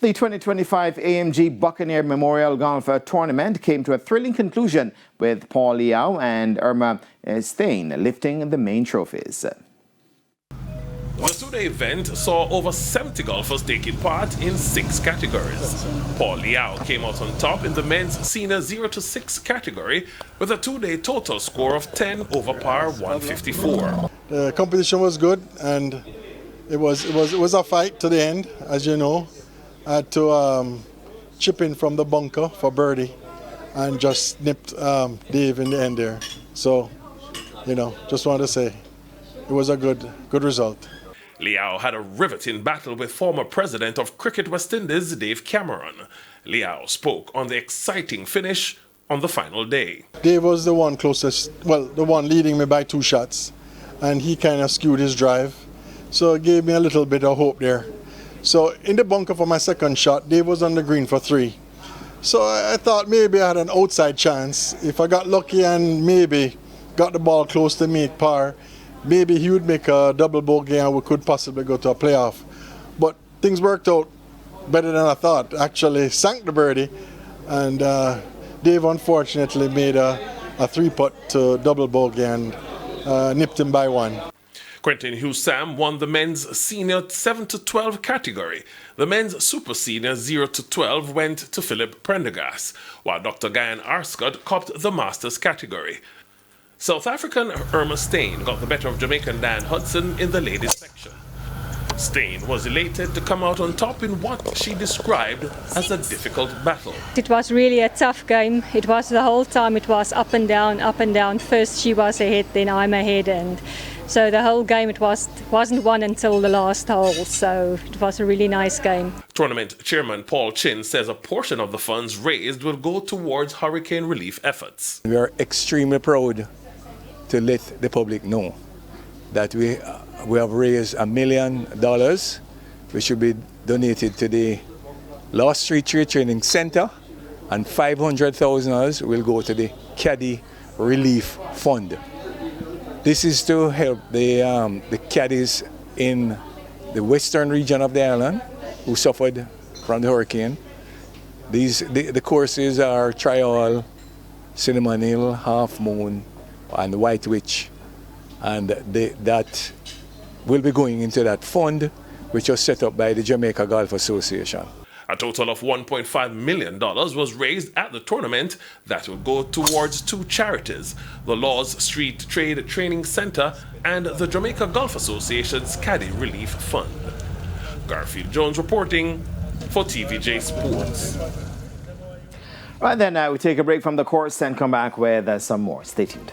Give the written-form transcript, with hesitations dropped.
The 2025 AMG Buccaneer Memorial Golf Tournament came to a thrilling conclusion with Paul Leyow and Steyn lifting the main trophies. The two-day event saw over 70 golfers taking part in 6 categories. Paul Leyow came out on top in the men's senior 0 to 6 category with a two-day total score of 10 over par 154. The competition was good and it was a fight to the end, as you know. I had to chip in from the bunker for birdie and just nipped Dave in the end there. So, you know, just wanted to say it was a good result. Leyow had a riveting battle with former president of Cricket West Indies, Dave Cameron. Leyow spoke on the exciting finish on the final day. Dave was the one closest, well, the one leading me by 2 shots, and he kind of skewed his drive. So it gave me a little bit of hope there. So in the bunker for my second shot, Dave was on the green for 3. So I thought maybe I had an outside chance. If I got lucky and maybe got the ball close to make par, maybe he would make a double bogey and we could possibly go to a playoff. But things worked out better than I thought. Actually sank the birdie, and Dave unfortunately made a 3-putt to double bogey and nipped him by 1. Quentin Hugh-Sam won the men's senior 7 to 12 category. The men's super senior 0 to 12 went to Philip Prendergast, while Dr. Guyan Arscott copped the masters category. South African Irma Steyn got the better of Jamaican Dan Hudson in the ladies section. Steyn was elated to come out on top in what she described as a difficult battle. It was really a tough game. It was the whole time, it was up and down, up and down. First she was ahead, then I'm ahead, and so the whole game wasn't won until the last hole, so it was a really nice game. Tournament chairman Paul Chin says a portion of the funds raised will go towards hurricane relief efforts. We are extremely proud to let the public know that we have raised $1 million, which will be donated to the Lost Street Training Center, and $500,000 will go to the Caddy Relief Fund. This is to help the caddies in the western region of the island who suffered from the hurricane. The courses are Trial, Cinnamon Hill, Half Moon, and White Witch, and that will be going into that fund which was set up by the Jamaica Golf Association. A total of $1.5 million was raised at the tournament that will go towards 2 charities, the Laws Street Trade Training Center and the Jamaica Golf Association's Caddy Relief Fund. Garfield Jones reporting for TVJ Sports. Right then, we take a break from the course and come back with some more. Stay tuned.